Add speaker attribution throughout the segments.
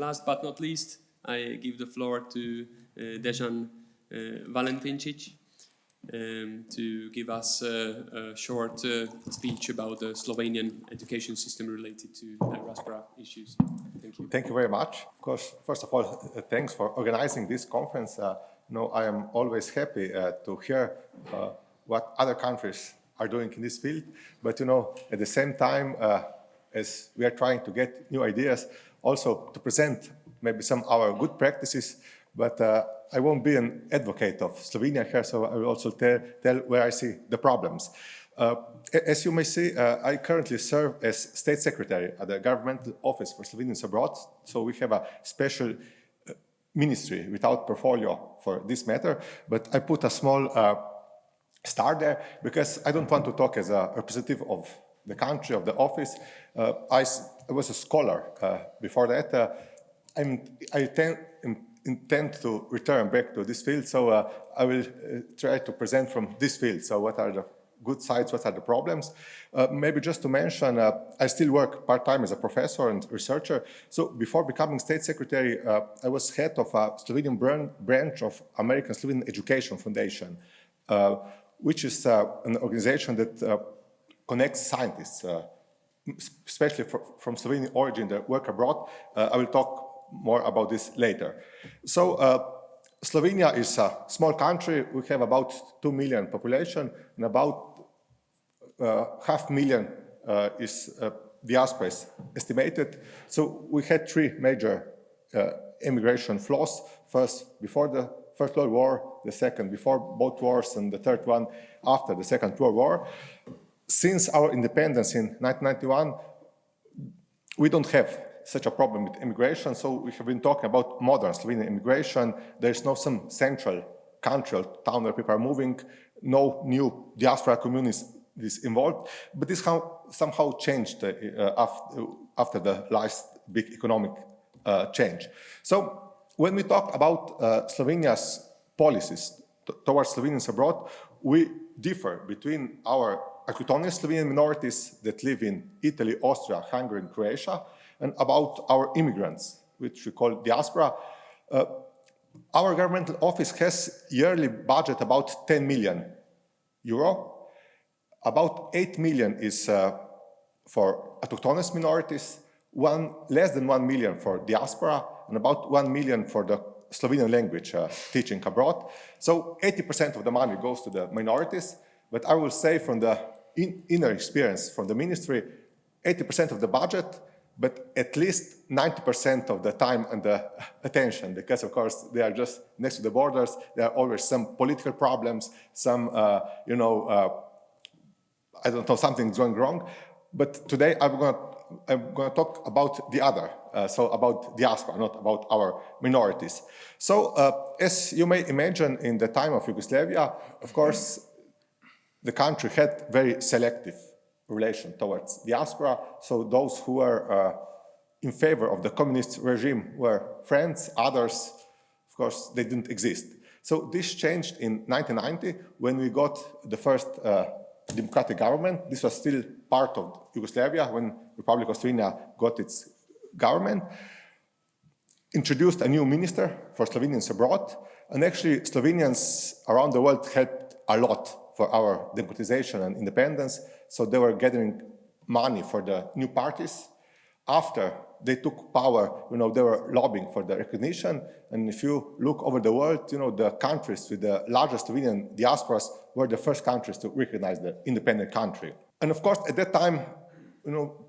Speaker 1: last but not least, I give the floor to Dejan Valentinčič to give us a short speech about the Slovenian education system related to diaspora issues. Thank you.
Speaker 2: Thank you very much. Of course, first of all, thanks for organizing this conference. I am always happy to hear what other countries are doing in this field. But, at the same time, as we are trying to get new ideas, also to present maybe some of our good practices, but I won't be an advocate of Slovenia here, so I will also tell where I see the problems. As you may see, I currently serve as State Secretary at the Governmental Office for Slovenians Abroad, so we have a special ministry without portfolio for this matter, but I put a small star there because I don't want to talk as a representative of the country, of the office. I was a scholar before that. I intend to return back to this field, so I will try to present from this field. So what are the good sides, what are the problems? Maybe just to mention, I still work part-time as a professor and researcher. So before becoming State Secretary, I was head of a Slovenian branch of American Slovenian Education Foundation, which is an organization that connects scientists, especially from Slovenian origin that work abroad. I will talk more about this later. So Slovenia is a small country. We have about 2 million population, and about 500,000 is diaspora is estimated. So we had 3 major immigration flows. First, before the First World War, the second before both wars, and the third one after the Second World War. Since our independence in 1991, we don't have such a problem with immigration, so we have been talking about modern Slovenian immigration. There's no some central country or town where people are moving, no new diaspora communities involved, but this somehow changed after the last big economic change. So when we talk about Slovenia's policies towards Slovenians abroad, we differ between our autonomous Slovenian minorities that live in Italy, Austria, Hungary, and Croatia, and about our immigrants, which we call diaspora. Our governmental office has yearly budget about 10 million euro. About 8 million is for autonomous minorities, less than 1 million for diaspora, and about 1 million for the Slovenian language teaching abroad. So 80% of the money goes to the minorities, but I will say from the inner experience from the ministry, 80% of the budget, but at least 90% of the time and the attention, because of course they are just next to the borders. There are always some political problems, some, I don't know, something's going wrong. But today I'm going to talk about the other, so about diaspora, not about our minorities. So as you may imagine, in the time of Yugoslavia, of course, the country had very selective relation towards diaspora. So those who were in favor of the communist regime were friends, others, of course, they didn't exist. So this changed in 1990 when we got the first democratic government. This was still part of Yugoslavia when Republic of Slovenia got its government, introduced a new minister for Slovenians abroad, and actually Slovenians around the world helped a lot for our democratization and independence. So they were gathering money for the new parties. After they took power, they were lobbying for the recognition. And if you look over the world, the countries with the largest Slovenian diasporas were the first countries to recognize the independent country. And of course, at that time,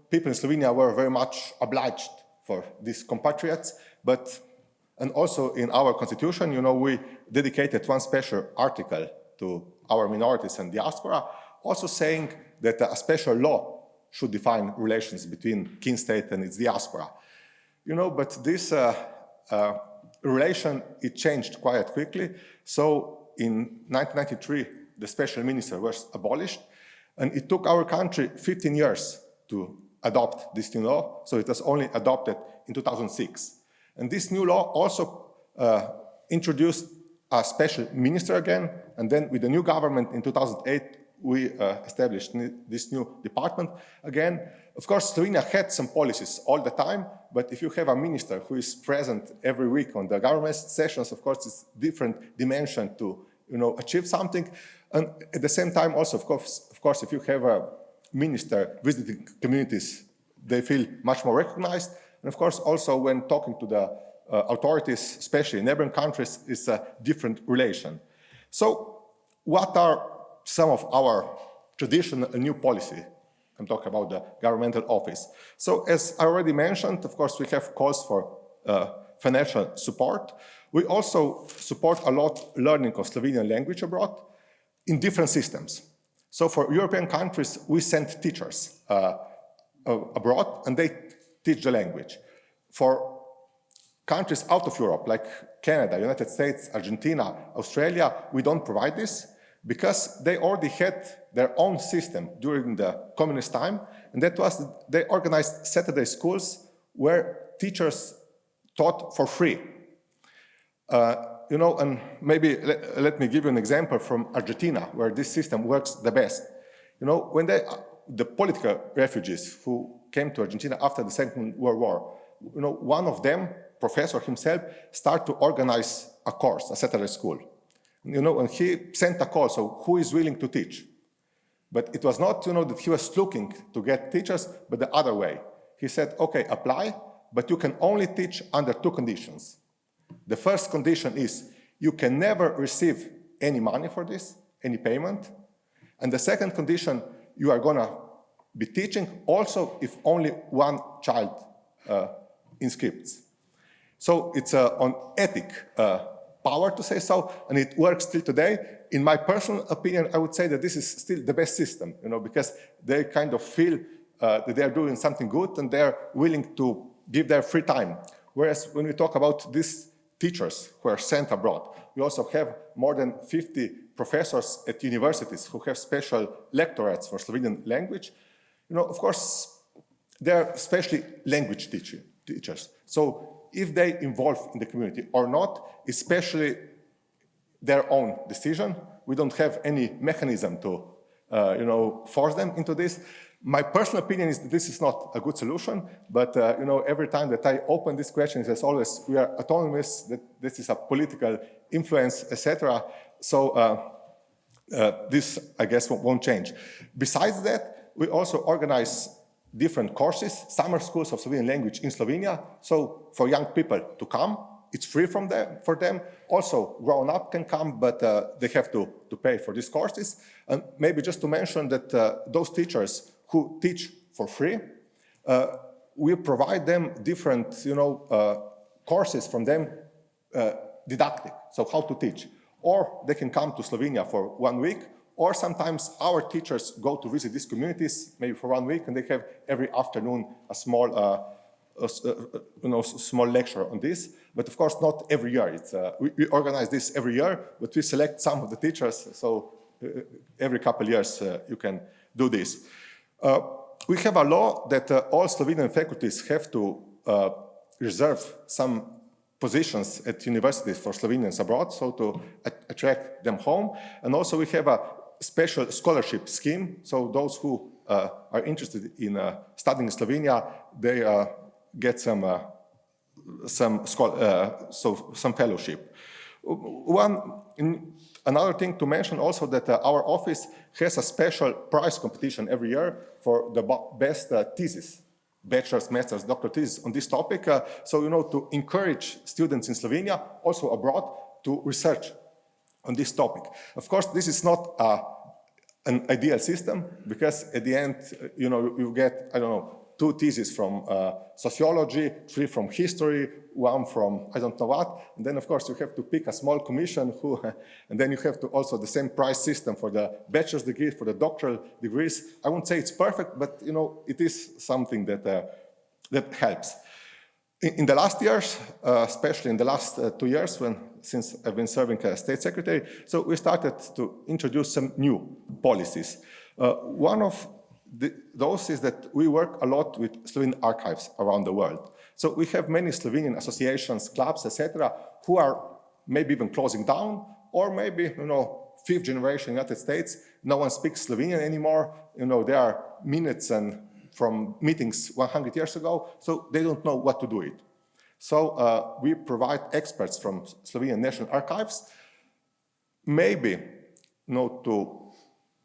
Speaker 2: people in Slovenia were very much obliged for these compatriots. And also in our constitution, we dedicated one special article to our minorities and diaspora, also saying that a special law should define relations between kin state and its diaspora. But this relation, it changed quite quickly. So in 1993, the special minister was abolished, and it took our country 15 years to adopt this new law. So it was only adopted in 2006. And this new law also introduced a special minister again, and then with the new government in 2008, we established this new department. Again, of course, Slovenia had some policies all the time, but if you have a minister who is present every week on the government sessions, of course, it's different dimension to achieve something. And at the same time, also, of course, if you have a minister visiting communities, they feel much more recognized. And of course, also when talking to the authorities, especially in neighboring countries, it's a different relation. So what are some of our traditional and new policy? I'm talking about the governmental office. So as I already mentioned, of course, we have calls for financial support. We also support a lot learning of Slovenian language abroad in different systems. So for European countries, we send teachers abroad and they teach the language. For countries out of Europe, like Canada, United States, Argentina, Australia, we don't provide this because they already had their own system during the communist time, and that was they organized Saturday schools where teachers taught for free. And maybe let me give you an example from Argentina, where this system works the best. When the political refugees who came to Argentina after the Second World War, one of them, professor himself, started to organize a course, a Saturday school. And he sent a call, so who is willing to teach? But it was not, that he was looking to get teachers, but the other way. He said, okay, apply, but you can only teach under two conditions. The first condition is you can never receive any money for this, any payment. And the second condition, you are gonna be teaching also if only one child inscripts. So it's on ethic power to say so, and it works still today. In my personal opinion, I would say that this is still the best system, because they kind of feel that they are doing something good and they're willing to give their free time. Whereas when we talk about these teachers who are sent abroad, we also have more than 50 professors at universities who have special lectorates for Slovenian language. Of course, they're especially language teachers. So if they involve in the community or not, especially their own decision, we don't have any mechanism to, force them into this. My personal opinion is that this is not a good solution, but every time that I open this question, as always, we are autonomous, that this is a political influence, etc. So this, I guess, won't change. Besides that, we also organize different courses, summer schools of Slovenian language in Slovenia. So for young people to come, it's free for them. Also, grown up can come, but they have to pay for these courses. And maybe just to mention that those teachers who teach for free, we provide them different, courses from them, didactic, so how to teach. Or they can come to Slovenia for 1 week, or sometimes our teachers go to visit these communities, maybe for 1 week, and they have every afternoon a small, small lecture on this. But of course, not every year. It's, we organize this every year, but we select some of the teachers, so every couple of years you can do this. We have a law that all Slovenian faculties have to reserve some positions at universities for Slovenians abroad, so to attract them home. And also we have a special scholarship scheme, so those who are interested in studying in Slovenia, they get some fellowship. Another thing to mention also that our office has a special prize competition every year for the best thesis, bachelor's, master's, doctoral thesis on this topic. So, to encourage students in Slovenia, also abroad, to research on this topic. Of course, this is not an ideal system because at the end, you get, 2 theses from sociology, 3 from history, 1 from I don't know what. And then, of course, you have to pick a small commission and then you have to also the same price system for the bachelor's degree, for the doctoral degrees. I won't say it's perfect, but, it is something that helps. In the last years, especially in the last 2 years, since I've been serving as state secretary, so we started to introduce some new policies. One of those is that we work a lot with Slovenian archives around the world. So we have many Slovenian associations, clubs, etc., who are maybe even closing down, or maybe, fifth generation United States. No one speaks Slovenian anymore. There are minutes and from meetings 100 years ago, so they don't know what to do it. So we provide experts from Slovenian National Archives, maybe to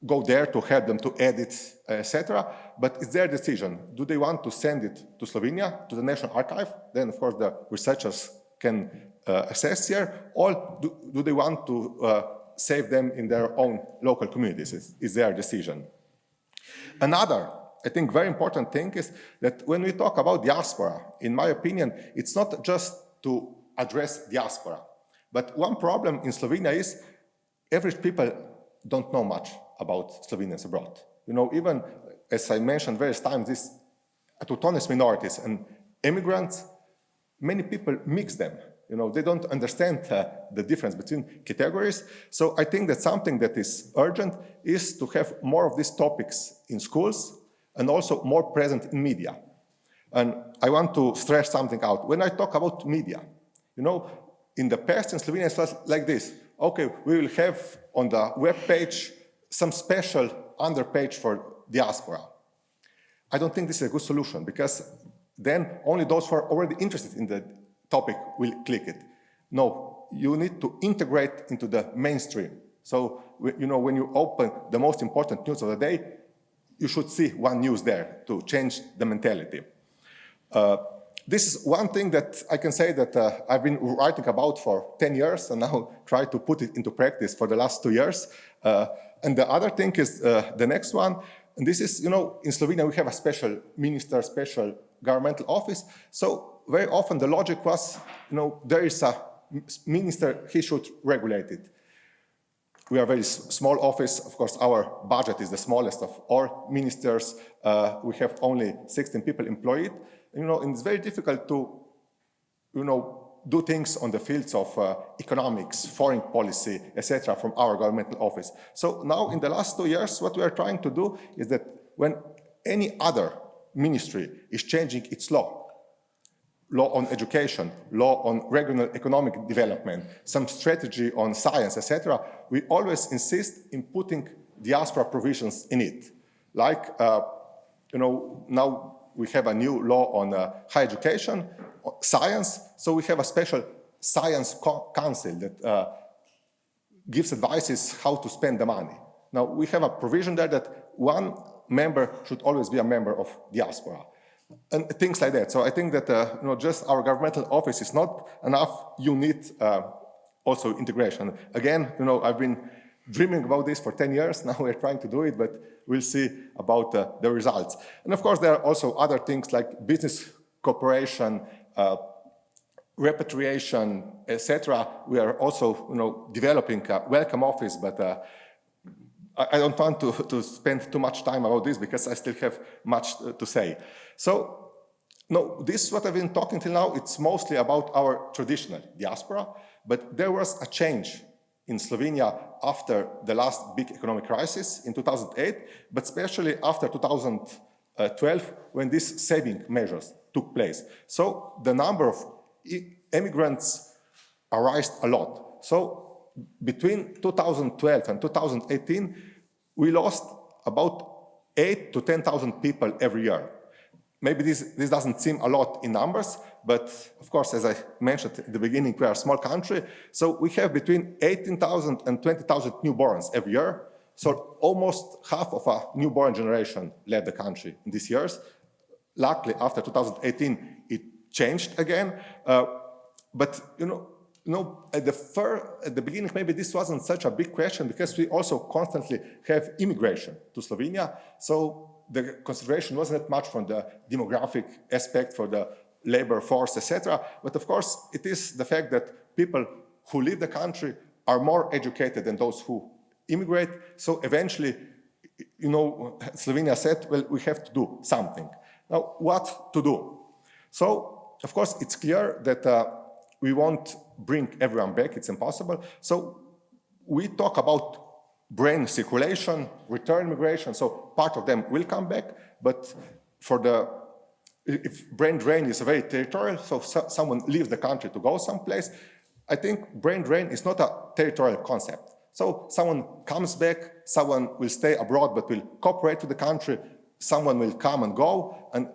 Speaker 2: go there to help them to edit, etc. But it's their decision. Do they want to send it to Slovenia, to the National Archive? Then, of course, the researchers can access here. Or do they want to save them in their own local communities? It's their decision. Another, I think, very important thing is that when we talk about diaspora, in my opinion, it's not just to address diaspora. But one problem in Slovenia is average people don't know much about Slovenians abroad. Even as I mentioned various times, these autonomous minorities and immigrants, many people mix them. They don't understand the difference between categories. So I think that something that is urgent is to have more of these topics in schools and also more present in media. And I want to stress something out. When I talk about media, in the past in Slovenia it was like this. Okay, we will have on the web page some special underpage for diaspora. I don't think this is a good solution, because then only those who are already interested in the topic will click it. No, you need to integrate into the mainstream. So, when you open the most important news of the day, you should see one news there to change the mentality. This is one thing that I can say that I've been writing about for 10 years and now try to put it into practice for the last 2 years. And the other thing is the next one. And this is, in Slovenia we have a special minister, special governmental office. So very often the logic was, there is a minister, he should regulate it. We are a very small office. Of course, our budget is the smallest of all ministers. We have only 16 people employed. And it's very difficult to, do things on the fields of economics, foreign policy, etc. from our governmental office. So now in the last 2 years, what we are trying to do is that when any other ministry is changing its law on education, law on regional economic development, some strategy on science, etc., we always insist in putting diaspora provisions in it. Like, now we have a new law on higher education, science, so we have a special science council that gives advices how to spend the money. Now, we have a provision there that one member should always be a member of diaspora, and things like that. So I think that just our governmental office is not enough. You need also integration. Again, I've been dreaming about this for 10 years. Now we're trying to do it, but we'll see about the results. And of course, there are also other things like business cooperation, repatriation, etc. We are also, developing a welcome office, but I don't want to spend too much time about this because I still have much to say. So, no, this is what I've been talking till now. It's mostly about our traditional diaspora, but there was a change in Slovenia after the last big economic crisis in 2008, but especially after 2012, when these saving measures took place. So the number of immigrants arose a lot. So between 2012 and 2018, we lost about 8,000 to 10,000 people every year. Maybe this doesn't seem a lot in numbers, but of course, as I mentioned at the beginning, we are a small country. So we have between 18,000 and 20,000 newborns every year. So almost half of a newborn generation left the country in these years. Luckily, after 2018, it changed again. But at the beginning, maybe this wasn't such a big question because we also constantly have immigration to Slovenia. So the consideration wasn't that much from the demographic aspect for the labor force, etc. But of course, it is the fact that people who leave the country are more educated than those who immigrate. So eventually, Slovenia said, well, we have to do something. Now, what to do? So, of course, it's clear that we won't bring everyone back. It's impossible. So we talk about brain circulation, return migration. So part of them will come back, but if brain drain is very territorial, so someone leaves the country to go someplace, I think brain drain is not a territorial concept. So someone comes back, someone will stay abroad but will cooperate with the country, someone will come and go, and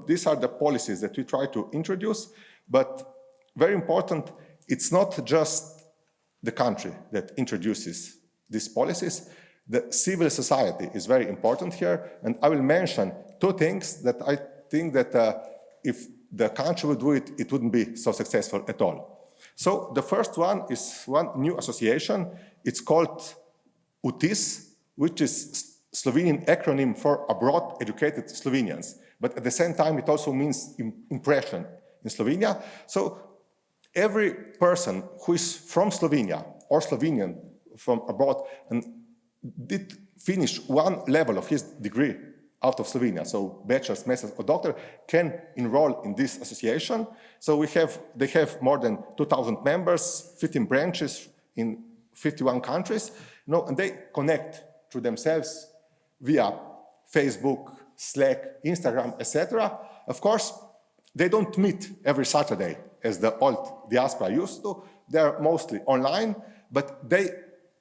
Speaker 2: these are the policies that we try to introduce. But very important, it's not just the country that introduces these policies. The civil society is very important here, and I will mention two things that I think that if the country would do it, it wouldn't be so successful at all. So the first one is one new association. It's called UTIS, which is Slovenian acronym for Abroad Educated Slovenians. But at the same time, it also means impression in Slovenia. So every person who is from Slovenia or Slovenian from abroad and did finish one level of his degree out of Slovenia, so bachelor's, master's, or doctor, can enroll in this association. So they have more than 2,000 members, 15 branches in 51 countries, and they connect to themselves via Facebook, Slack, Instagram, etc. Of course, they don't meet every Saturday as the old Diaspora used to. They are mostly online, but they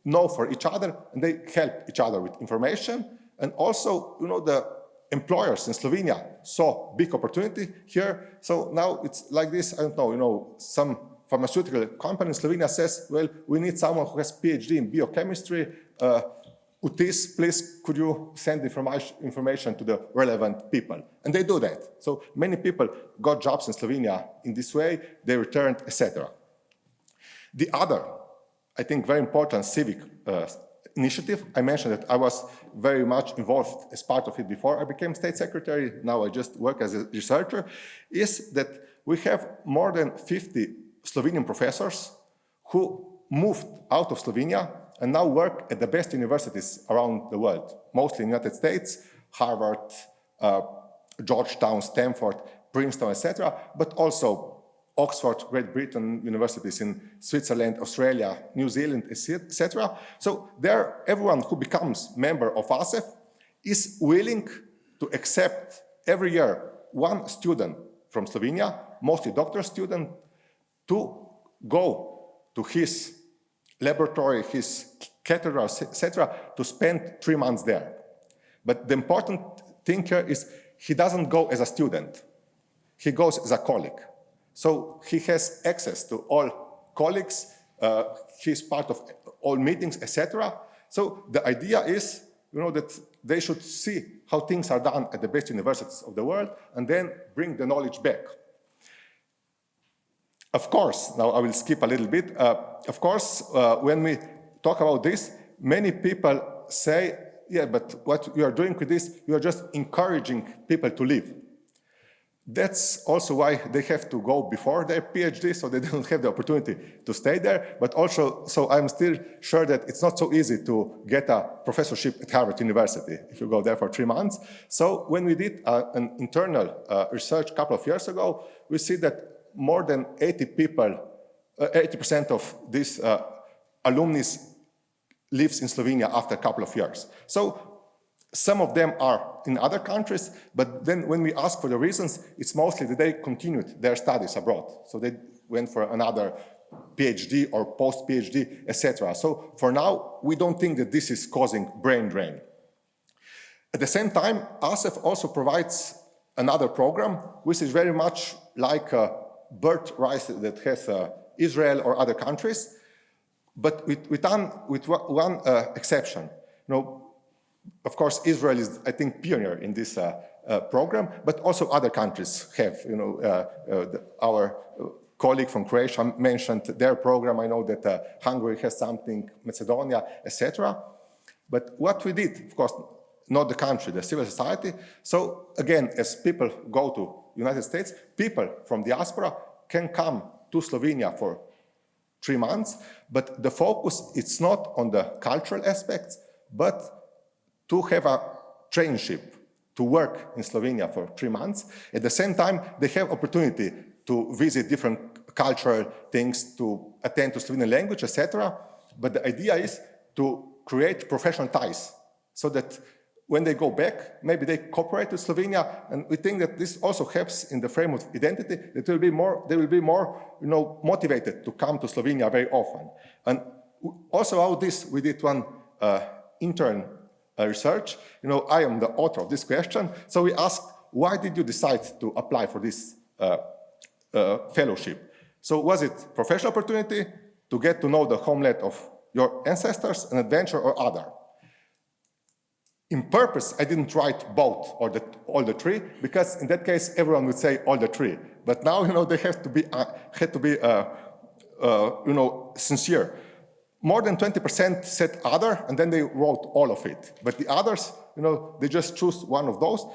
Speaker 2: know for each other and they help each other with information. And also, the employers in Slovenia saw big opportunity here. So now it's like this, I don't know, some pharmaceutical company in Slovenia says, well, we need someone who has PhD in biochemistry. UTIS, please, could you send information to the relevant people? And they do that. So many people got jobs in Slovenia in this way, they returned, etc. The other, I think, very important civic initiative, I mentioned that I was very much involved as part of it before I became state secretary, now I just work as a researcher, is that we have more than 50 Slovenian professors who moved out of Slovenia and now work at the best universities around the world, mostly in the United States, Harvard, Georgetown, Stanford, Princeton, etc., but also Oxford, Great Britain, universities in Switzerland, Australia, New Zealand, etc. So there, everyone who becomes member of ASEF is willing to accept every year one student from Slovenia, mostly doctoral student, to go to his laboratory, his cathedral, etc., to spend 3 months there. But the important thing here is he doesn't go as a student. He goes as a colleague. So he has access to all colleagues, he's part of all meetings, etc. So the idea is, that they should see how things are done at the best universities of the world and then bring the knowledge back. Of course, now I will skip a little bit. Of course, when we talk about this, many people say, yeah, but what you are doing with this, you are just encouraging people to leave. That's also why they have to go before their PhD, so they don't have the opportunity to stay there. But also, so I'm still sure that it's not so easy to get a professorship at Harvard University if you go there for 3 months. So when we did an internal research a couple of years ago, we see that more than 80% of these alumni lives in Slovenia after a couple of years. So some of them are in other countries, but then when we ask for the reasons, it's mostly that they continued their studies abroad. So they went for another PhD or post-PhD, etc. So for now, we don't think that this is causing brain drain. At the same time, ASEF also provides another program, which is very much like a birthright that has Israel or other countries, but with one exception. Of course, Israel is, I think, pioneer in this program, but also other countries have. Our colleague from Croatia mentioned their program. I know that Hungary has something, Macedonia, etc. But what we did, of course, not the country, the civil society. So again, as people go to United States, people from diaspora can come to Slovenia for 3 months, but the focus is not on the cultural aspects, but to have a traineeship, to work in Slovenia for 3 months. At the same time, they have opportunity to visit different cultural things, to attend to Slovenian language, etc. But the idea is to create professional ties so that when they go back, maybe they cooperate with Slovenia, and we think that this also helps in the frame of identity, that they will be more motivated to come to Slovenia very often. And Also out this, we did one intern research. I am the author of this question. So we asked, why did you decide to apply for this fellowship? So was it professional opportunity to get to know the homeland of your ancestors, an adventure, or other? In purpose, I didn't write both or all the three, because in that case, everyone would say all the three. But now, they had to be sincere. More than 20% said other, and then they wrote all of it. But the others, they just choose one of those.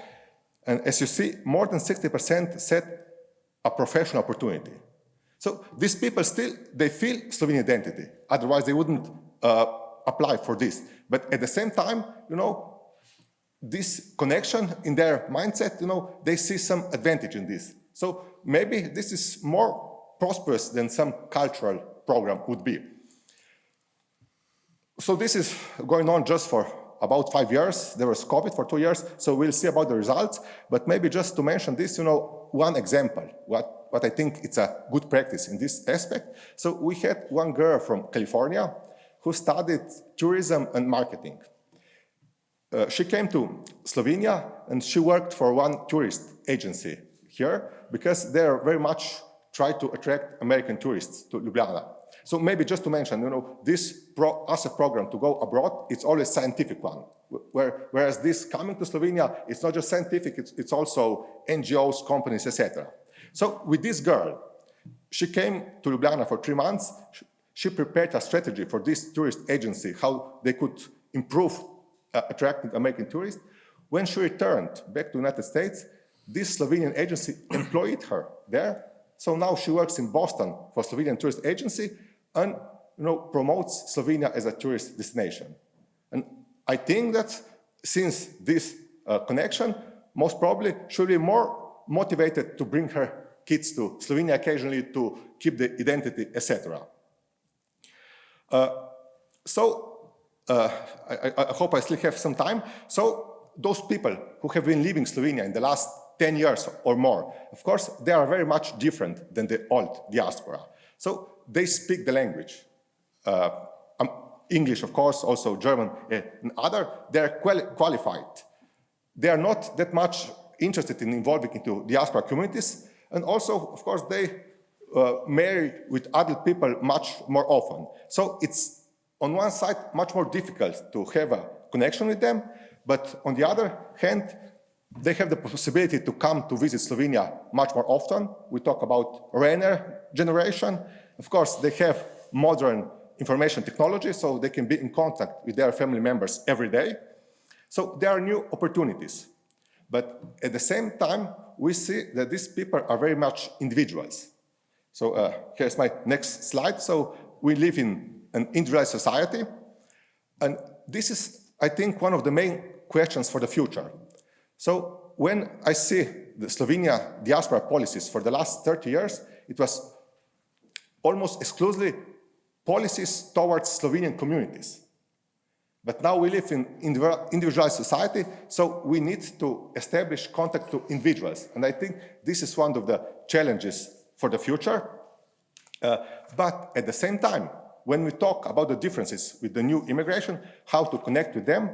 Speaker 2: And as you see, more than 60% said a professional opportunity. So these people still, they feel Slovenian identity. Otherwise, they wouldn't apply for this. But at the same time, this connection in their mindset, they see some advantage in this. So maybe this is more prosperous than some cultural program would be. So this is going on just for about 5 years. There was COVID for 2 years, so we'll see about the results. But maybe just to mention this, one example, what I think it's a good practice in this aspect. So we had one girl from California who studied tourism and marketing. She came to Slovenia and she worked for one tourist agency here because they very much try to attract American tourists to Ljubljana. So maybe just to mention, this ASEF program to go abroad, it's always a scientific one. Whereas this coming to Slovenia, it's not just scientific, it's also NGOs, companies, etc. So with this girl, she came to Ljubljana for 3 months. She prepared a strategy for this tourist agency, how they could improve attracting American tourists. When she returned back to the United States, this Slovenian agency employed her there. So now she works in Boston for Slovenian tourist agency and promotes Slovenia as a tourist destination. And I think that since this connection, most probably she'll be more motivated to bring her kids to Slovenia occasionally to keep the identity, etc. I hope I still have some time. So those people who have been living Slovenia in the last 10 years or more, of course, they are very much different than the old diaspora. So they speak the language. English, of course, also German and other. They are qualified. They are not that much interested in involving into diaspora communities. And also, of course, they marry with adult people much more often. So it's, on one side, much more difficult to have a connection with them. But on the other hand, they have the possibility to come to visit Slovenia much more often. We talk about Rainer generation. Of course, they have modern information technology, so they can be in contact with their family members every day. So there are new opportunities. But at the same time, we see that these people are very much individuals. So here's my next slide. So we live in an individualized society. And this is, I think, one of the main questions for the future. So when I see the Slovenia diaspora policies for the last 30 years, it was almost exclusively policies towards Slovenian communities. But now we live in individualized society, so we need to establish contact to individuals. And I think this is one of the challenges for the future. But at the same time, when we talk about the differences with the new immigration, how to connect with them,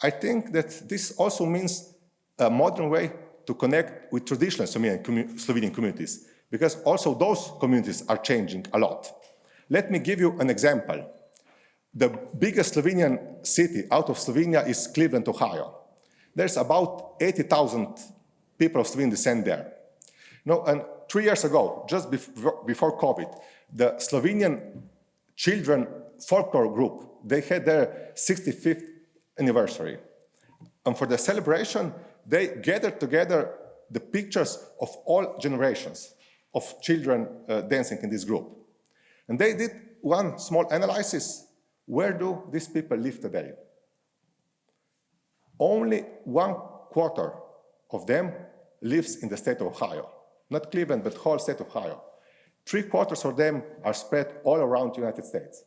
Speaker 2: I think that this also means a modern way to connect with traditional Slovenian communities, because also those communities are changing a lot. Let me give you an example. The biggest Slovenian city out of Slovenia is Cleveland, Ohio. There's about 80,000 people of Slovenian descent there. And 3 years ago, just before COVID, the Slovenian children folklore group, they had their 65th anniversary. And for the celebration, they gathered together the pictures of all generations of children dancing in this group. And they did one small analysis. Where do these people live today? Only 1/4 of them lives in the state of Ohio. Not Cleveland, but whole state of Ohio. 3/4 of them are spread all around the United States.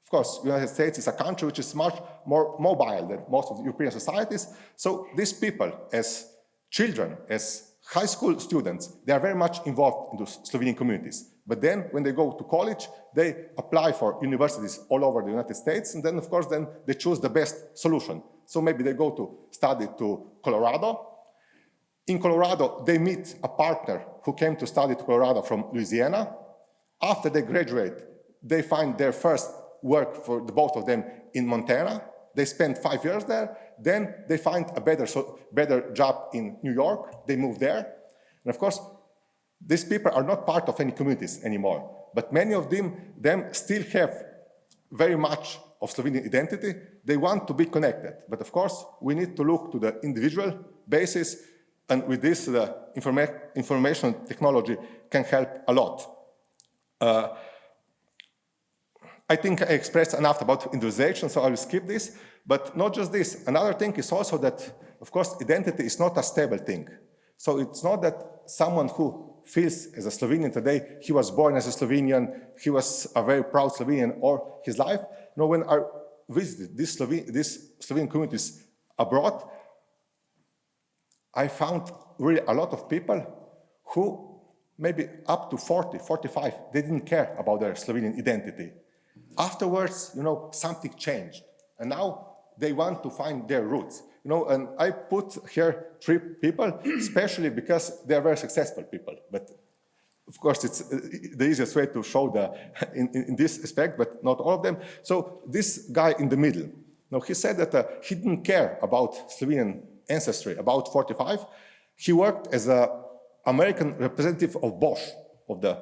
Speaker 2: Of course, the United States is a country which is much more mobile than most of the European societies. So these people, as children, as high school students, they are very much involved in those Slovenian communities. But then when they go to college, they apply for universities all over the United States, and then of course then they choose the best solution. So maybe they go to study to Colorado. In Colorado, they meet a partner who came to study to Colorado from Louisiana. After they graduate, they find their first work for the both of them in Montana. They spend 5 years there. Then they find a better job in New York. They move there. And of course, these people are not part of any communities anymore, but many of them still have very much of Slovenian identity. They want to be connected, but of course, we need to look to the individual basis, and with this, the information technology can help a lot. I think I expressed enough about individualization, so I will skip this, but not just this. Another thing is also that, of course, identity is not a stable thing. So it's not that someone who feels as a Slovenian today, he was born as a Slovenian, he was a very proud Slovenian all his life. No, when I visited these Slovenian communities abroad, I found really a lot of people who maybe up to 40, 45, they didn't care about their Slovenian identity. Afterwards, something changed, and now they want to find their roots. And I put here 3 people, especially because they are very successful people. But of course, it's the easiest way to show in this aspect, but not all of them. So this guy in the middle, he said that he didn't care about Slovenian ancestry, about 45. He worked as an American representative of Bosch, of the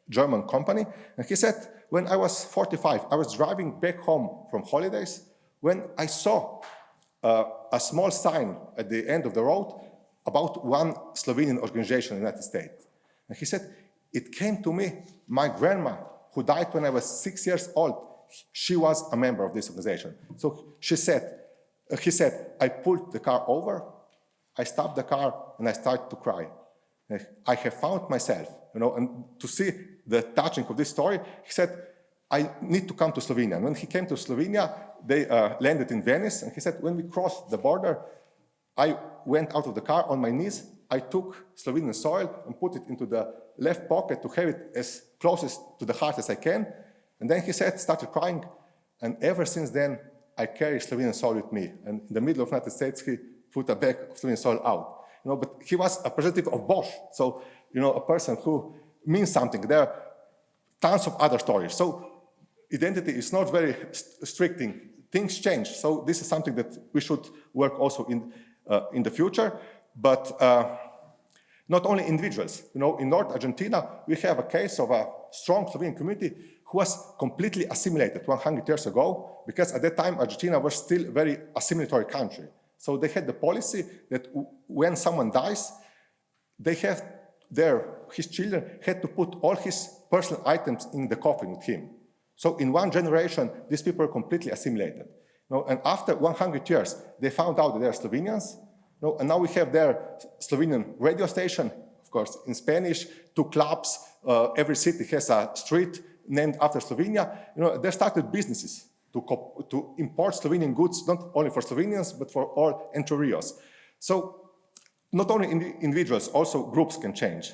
Speaker 2: German company. And he said, when I was 45, I was driving back home from holidays, when I saw a small sign at the end of the road about one Slovenian organization in the United States. And he said, it came to me, my grandma, who died when I was 6 years old, she was a member of this organization. So he said, I pulled the car over, I stopped the car, and I started to cry. I have found myself, and to see the touching of this story, he said, I need to come to Slovenia. And when he came to Slovenia, they landed in Venice, and he said, when we crossed the border, I went out of the car on my knees, I took Slovenian soil and put it into the left pocket to have it as closest to the heart as I can. And then he said, started crying, and ever since then, I carry Slovenian soil with me. And in the middle of the United States, he put a bag of Slovenian soil out. But he was a representative of Bosch, so a person who means something. There are tons of other stories. So identity is not very strict thing. Things change. So this is something that we should work also in the future. But not only individuals. In North Argentina, we have a case of a strong Slovenian community who was completely assimilated 100 years ago, because at that time, Argentina was still a very assimilatory country. So they had the policy that when someone dies, his children had to put all his personal items in the coffin with him. So in one generation, these people were completely assimilated. And after 100 years, they found out that they are Slovenians. And now we have their Slovenian radio station, of course, in Spanish, 2 clubs. Every city has a street named after Slovenia. They started businesses to import Slovenian goods, not only for Slovenians, but for all Entre Rios. So not only individuals, also groups can change.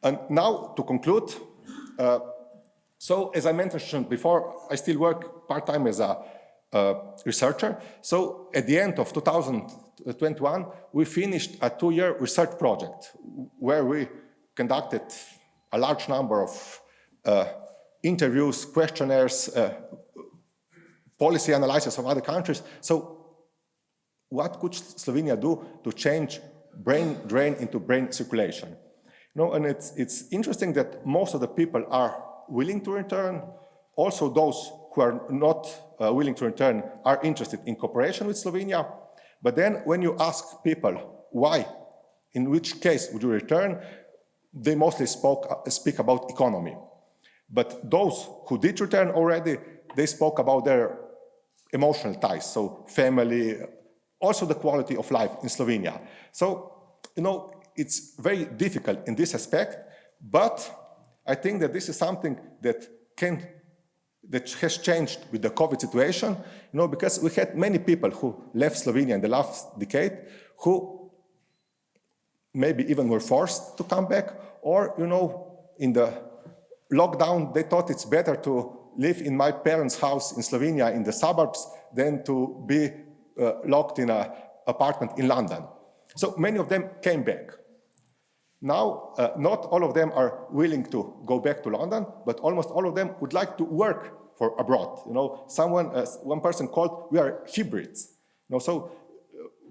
Speaker 2: And now, to conclude, so as I mentioned before, I still work part-time as a researcher. So at the end of 2021, we finished a 2-year research project where we conducted a large number of interviews, questionnaires, policy analysis of other countries. So what could Slovenia do to change brain drain into brain circulation? And it's interesting that most of the people are willing to return. Also, those who are not willing to return are interested in cooperation with Slovenia. But then when you ask people why, in which case would you return, they mostly speak about economy. But those who did return already, they spoke about their emotional ties, so family, also the quality of life in Slovenia. So, it's very difficult in this aspect, but I think that this is something that has changed with the COVID situation, because we had many people who left Slovenia in the last decade who maybe even were forced to come back, or, in the lockdown, they thought it's better to live in my parents' house in Slovenia in the suburbs than to be locked in an apartment in London. So many of them came back. Now, not all of them are willing to go back to London, but almost all of them would like to work for abroad. You know, one person called, we are hybrids. You know, so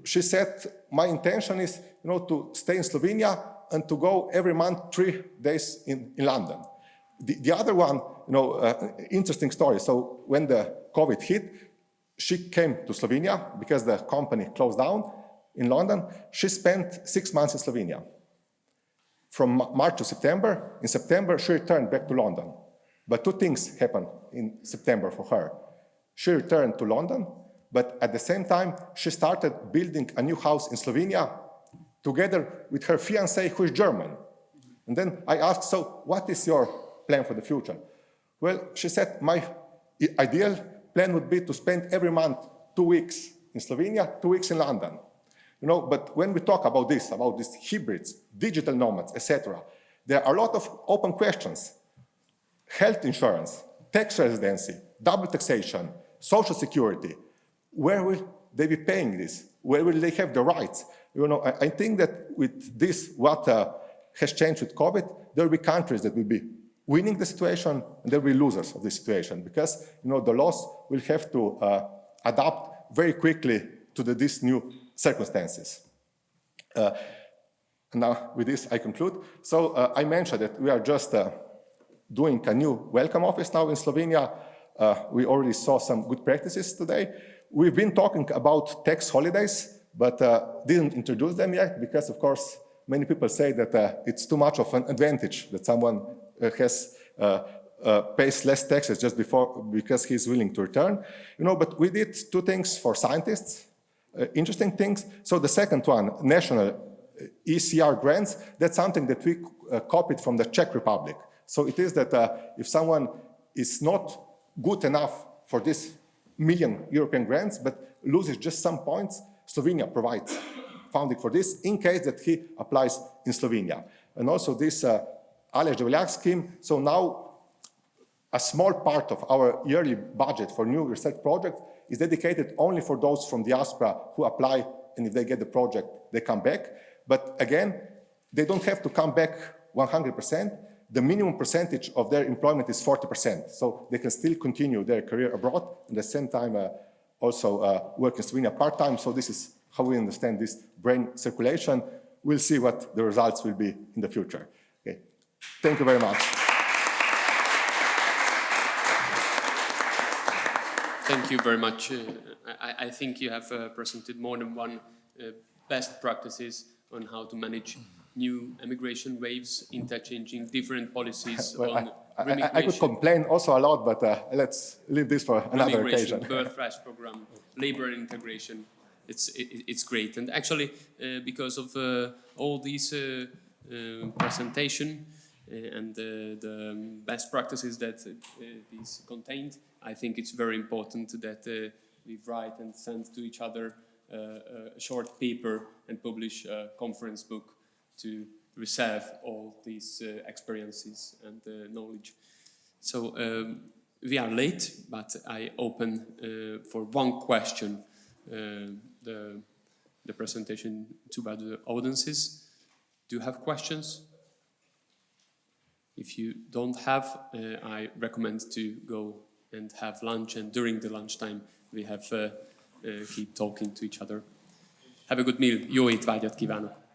Speaker 2: she said, my intention is, you know, to stay in Slovenia and to go every month 3 days in London. The other one, you know, interesting story. So when the COVID hit, she came to Slovenia because the company closed down in London. She spent 6 months in Slovenia. From March to September. In September, she returned back to London. But two things happened in September for her. She returned to London, but at the same time, she started building a new house in Slovenia together with her fiancé, who is German. And then I asked, so what is your plan for the future? Well, she said, my ideal plan would be to spend every month 2 weeks in Slovenia, 2 weeks in London. You know, but when we talk about these hybrids, digital nomads, etc., there are a lot of open questions. Health insurance, tax residency, double taxation, social security. Where will they be paying this? Where will they have the rights? You know, I think that with this, what has changed with COVID, there will be countries that will be winning the situation and there will be losers of the situation because, you know, the laws will have to adapt very quickly to these new circumstances. Now, with this, I conclude. So I mentioned that we are just doing a new welcome office now in Slovenia. We already saw some good practices today. We've been talking about tax holidays, but didn't introduce them yet because, of course, many people say that it's too much of an advantage that someone pays less taxes just because he's willing to return. You know, but we did 2 things for scientists, interesting things. So the second one, national Ecr Grants, that's something that we copied from the Czech Republic. So it is that if someone is not good enough for this million European grants, but loses just some points, Slovenia provides funding for this in case that he applies in Slovenia. And also this Aleš Develjak scheme. So now a small part of our yearly budget for new research projects is dedicated only for those from Diaspora who apply, and if they get the project, they come back. But again, they don't have to come back 100%. The minimum percentage of their employment is 40%. So they can still continue their career abroad and at the same time also work in Slovenia part-time. So this is how we understand this brain circulation. We'll see what the results will be in the future. Okay. Thank you very much.
Speaker 1: Thank you very much. I think you have presented more than one best practices on how to manage new immigration waves, interchanging different policies on remigration.
Speaker 2: I could complain also a lot, but let's leave this for another occasion.
Speaker 1: Birth Fresh program, labor integration. It's great. And actually, because of all these presentation and the best practices that these contained, I think it's very important that we write and send to each other a short paper and publish a conference book to reserve all these experiences and knowledge. So we are late, but I open for one question the presentation to the audiences. Do you have questions? If you don't have, I recommend to go and have lunch, and during the lunchtime we have keep talking to each other. Have a good meal. Jó étvágyat kívánok!